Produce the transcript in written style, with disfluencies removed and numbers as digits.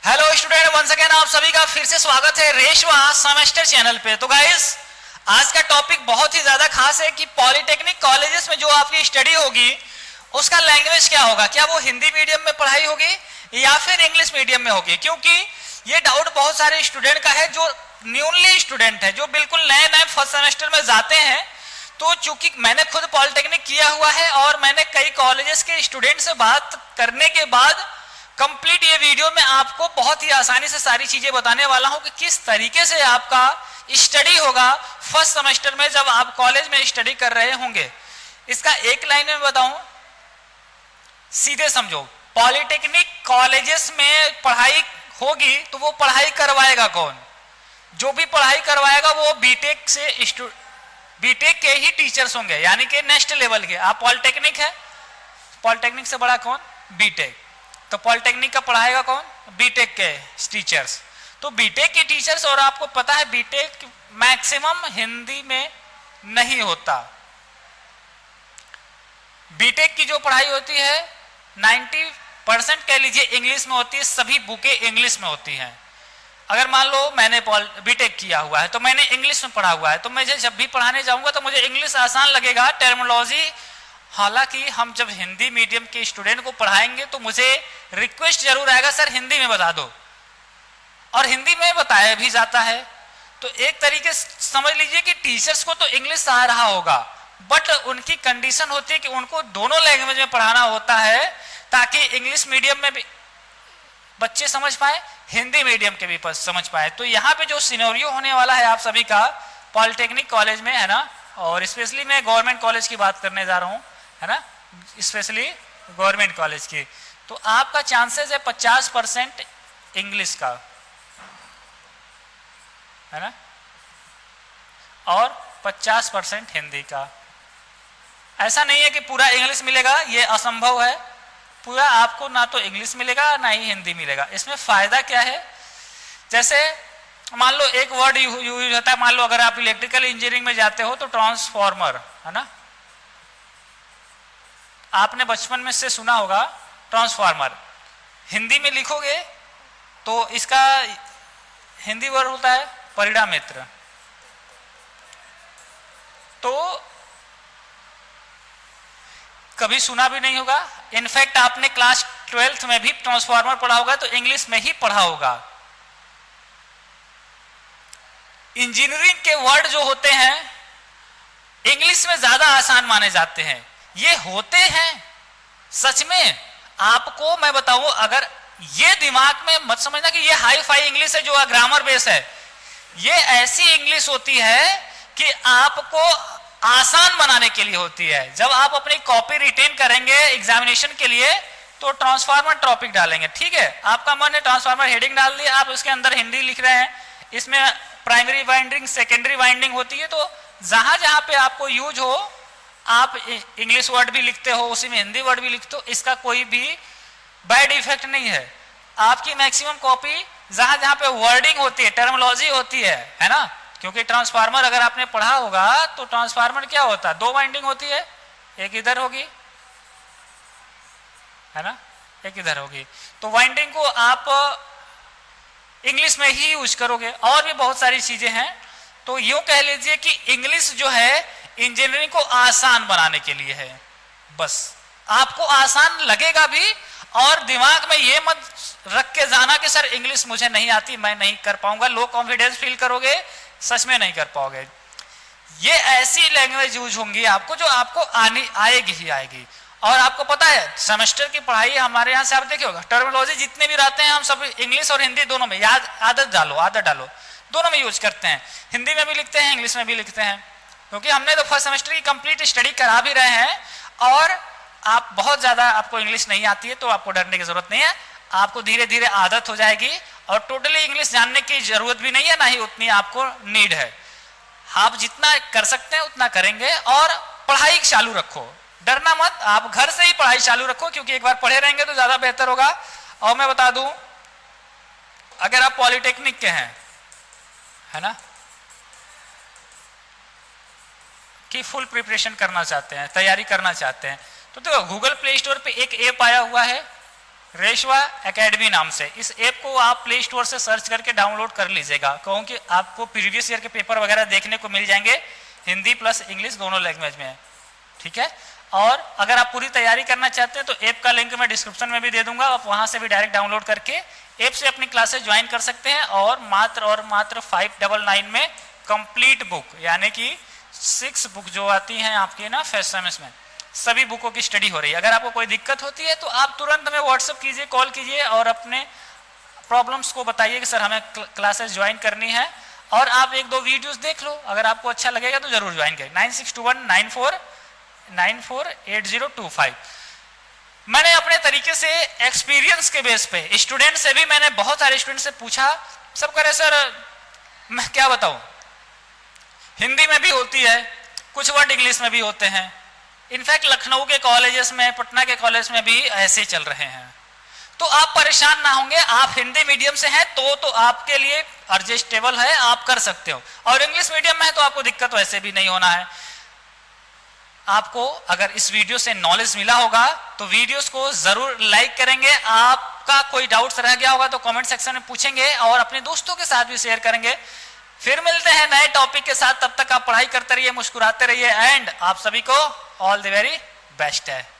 Hello student, once again आप सभी का फिर से स्वागत है रेशवा सेमेस्टर चैनल पे। तो गाइस, आज का टॉपिक बहुत ही ज्यादा खास है कि पॉलिटेक्निक कॉलेजेस में जो आपकी स्टडी होगी उसका लैंग्वेज क्या होगा। क्या वो हिंदी मीडियम में पढ़ाई होगी या फिर इंग्लिश मीडियम में होगी? क्योंकि ये डाउट बहुत सारे स्टूडेंट का है जो न्यूली स्टूडेंट है, जो बिल्कुल नए नए फर्स्ट सेमेस्टर में जाते हैं। तो चूंकि मैंने खुद पॉलिटेक्निक किया हुआ है और मैंने कई कॉलेजेस के स्टूडेंट से बात करने के बाद कंप्लीट ये वीडियो में आपको बहुत ही आसानी से सारी चीजें बताने वाला हूं कि किस तरीके से आपका स्टडी होगा फर्स्ट सेमेस्टर में जब आप कॉलेज में स्टडी कर रहे होंगे। इसका एक लाइन में बताऊं, सीधे समझो, पॉलिटेक्निक कॉलेजेस में पढ़ाई होगी तो वो पढ़ाई करवाएगा कौन? जो भी पढ़ाई करवाएगा वो बीटेक के ही टीचर्स होंगे, यानी कि नेक्स्ट लेवल के। आप पॉलिटेक्निक है, पॉलिटेक्निक से बड़ा कौन? बीटेक। तो पॉलिटेक्निक का पढ़ाएगा कौन? बीटेक के टीचर्स। तो बीटेक के टीचर्स, और आपको पता है बीटेक मैक्सिमम हिंदी में नहीं होता। बीटेक की जो पढ़ाई होती है 90% कह लीजिए इंग्लिश में होती है, सभी बुकें इंग्लिश में होती हैं। अगर मान लो मैंने बीटेक किया हुआ है तो मैंने इंग्लिश में पढ़ा हुआ है, तो मैं जब भी पढ़ाने जाऊंगा तो मुझे इंग्लिश आसान लगेगा, टर्मिनोलॉजी। हालांकि हम जब हिंदी मीडियम के स्टूडेंट को पढ़ाएंगे तो मुझे रिक्वेस्ट जरूर आएगा, सर हिंदी में बता दो, और हिंदी में बताया भी जाता है। तो एक तरीके से समझ लीजिए कि टीचर्स को तो इंग्लिश आ रहा होगा, बट उनकी कंडीशन होती है कि उनको दोनों लैंग्वेज में पढ़ाना होता है ताकि इंग्लिश मीडियम में भी बच्चे समझ पाए, हिंदी मीडियम के भी समझ पाए। तो यहाँ पे जो सिनेरियो होने वाला है आप सभी का पॉलिटेक्निक कॉलेज में, है ना, और स्पेशली मैं गवर्नमेंट कॉलेज की बात करने जा रहा हूँ, है ना, स्पेशली गवर्नमेंट कॉलेज की। तो आपका चांसेस है 50% इंग्लिश का, है ना, और 50% हिंदी का। ऐसा नहीं है कि पूरा इंग्लिश मिलेगा, ये असंभव है। पूरा आपको ना तो इंग्लिश मिलेगा ना ही हिंदी मिलेगा। इसमें फायदा क्या है? जैसे मान लो एक वर्ड यूज होता है, मान लो अगर आप इलेक्ट्रिकल इंजीनियरिंग में जाते हो तो ट्रांसफॉर्मर, है ना, आपने बचपन में से सुना होगा ट्रांसफार्मर। हिंदी में लिखोगे तो इसका हिंदी वर्ड होता है परिणामित्र। तो कभी सुना भी नहीं होगा, इनफैक्ट आपने क्लास 12th में भी ट्रांसफार्मर पढ़ा होगा तो इंग्लिश में ही पढ़ा होगा। इंजीनियरिंग के वर्ड जो होते हैं इंग्लिश में ज्यादा आसान माने जाते हैं, ये होते हैं सच में। आपको मैं बताऊं, अगर ये दिमाग में मत समझना कि ये हाई फाई इंग्लिश है जो ग्रामर बेस है। ये ऐसी इंग्लिश होती है कि आपको आसान बनाने के लिए होती है। जब आप अपनी कॉपी रिटेन करेंगे एग्जामिनेशन के लिए तो ट्रांसफार्मर टॉपिक डालेंगे, ठीक है, आपका मन है ट्रांसफार्मर हेडिंग डाल दिया, आप उसके अंदर हिंदी लिख रहे हैं, इसमें प्राइमरी वाइंडिंग सेकेंडरी वाइंडिंग होती है, तो जहां जहां पे आपको यूज हो आप इंग्लिश वर्ड भी लिखते हो, उसी में हिंदी वर्ड भी लिखते हो, इसका कोई भी बैड इफेक्ट नहीं है। आपकी मैक्सिमम कॉपी जहां जहां पे वर्डिंग होती है, टर्मिनोलॉजी होती है ना, क्योंकि ट्रांसफार्मर अगर आपने पढ़ा होगा तो ट्रांसफार्मर क्या होता है, 2 वाइंडिंग होती है, एक इधर होगी, है ना, एक इधर होगी। तो वाइंडिंग को आप इंग्लिश में ही यूज करोगे, और भी बहुत सारी चीजें हैं। तो यूं कह लीजिए कि इंग्लिश जो है इंजीनियरिंग को आसान बनाने के लिए है, बस। आपको आसान लगेगा भी, और दिमाग में ये मत रख के जाना कि सर इंग्लिश मुझे नहीं आती, मैं नहीं कर पाऊंगा, लो कॉन्फिडेंस फील करोगे, सच में नहीं कर पाओगे। ये ऐसी लैंग्वेज यूज होंगी आपको जो आपको आएगी ही आएगी। और आपको पता है सेमेस्टर की पढ़ाई हमारे यहाँ से आप देखे होगा, टर्मिनोलॉजी जितने भी रहते हैं हम सब इंग्लिश और हिंदी दोनों में आदत डालो, दोनों में यूज करते हैं। हिंदी में भी लिखते हैं, इंग्लिश में भी लिखते हैं, क्योंकि हमने तो फर्स्ट सेमेस्टर की कंप्लीट स्टडी करा भी रहे हैं। और आप बहुत ज्यादा आपको इंग्लिश नहीं आती है तो आपको डरने की जरूरत नहीं है, आपको धीरे धीरे आदत हो जाएगी, और टोटली इंग्लिश जानने की जरूरत भी नहीं है, ना ही उतनी आपको नीड है। आप जितना कर सकते हैं उतना करेंगे, और पढ़ाई चालू रखो, डरना मत, आप घर से ही पढ़ाई चालू रखो, क्योंकि एक बार पढ़े रहेंगे तो ज्यादा बेहतर होगा। और मैं बता दूं, अगर आप पॉलिटेक्निक के हैं, है ना, कि फुल प्रिपरेशन करना चाहते हैं, तैयारी करना चाहते हैं, तो देखो गूगल प्ले स्टोर पे एक ऐप आया हुआ है रेशवा एकेडमी नाम से। इस ऐप को आप प्ले स्टोर से सर्च करके डाउनलोड कर लीजिएगा, क्योंकि आपको प्रीवियस ईयर के पेपर वगैरह देखने को मिल जाएंगे, हिंदी प्लस इंग्लिश दोनों लैंग्वेज में है, ठीक है। और अगर आप पूरी तैयारी करना चाहते हैं तो ऐप का लिंक मैं डिस्क्रिप्शन में भी दे दूंगा, आप वहां से भी डायरेक्ट डाउनलोड करके ऐप से अपनी क्लासेस ज्वाइन कर सकते हैं। और मात्र 599 में कंप्लीट बुक, यानी कि 6 बुक जो आती हैं आपकी ना फर्स्ट सेमेस्टर में, सभी बुकों की स्टडी हो रही है। अगर आपको कोई दिक्कत होती है तो आप तुरंत हमें व्हाट्सएप कीजिए, कॉल कीजिए और अपने प्रॉब्लम्स को बताइए कि सर हमें क्लासेस ज्वाइन करनी है, और आप 1-2 वीडियोस देख लो, अगर आपको अच्छा लगेगा तो जरूर ज्वाइन करें। 9621948025। मैंने अपने तरीके से एक्सपीरियंस के बेस पे स्टूडेंट से भी, मैंने बहुत सारे स्टूडेंट से पूछा, सब कह रहे सर मैं क्या बताऊं, हिंदी में भी होती है, कुछ वर्ड इंग्लिश में भी होते हैं। इनफैक्ट लखनऊ के कॉलेजेस में, पटना के कॉलेज में भी ऐसे चल रहे हैं। तो आप परेशान ना होंगे, आप हिंदी मीडियम से हैं तो आपके लिए एडजस्टेबल है, आप कर सकते हो। और इंग्लिश मीडियम में है तो आपको दिक्कत वैसे भी नहीं होना है। आपको अगर इस वीडियो से नॉलेज मिला होगा तो वीडियोस को जरूर लाइक करेंगे, आपका कोई डाउट्स रह गया होगा तो कमेंट सेक्शन में पूछेंगे और अपने दोस्तों के साथ भी शेयर करेंगे। फिर मिलते हैं नए टॉपिक के साथ, तब तक आप पढ़ाई करते रहिए, मुस्कुराते रहिए, एंड आप सभी को ऑल द वेरी बेस्ट है।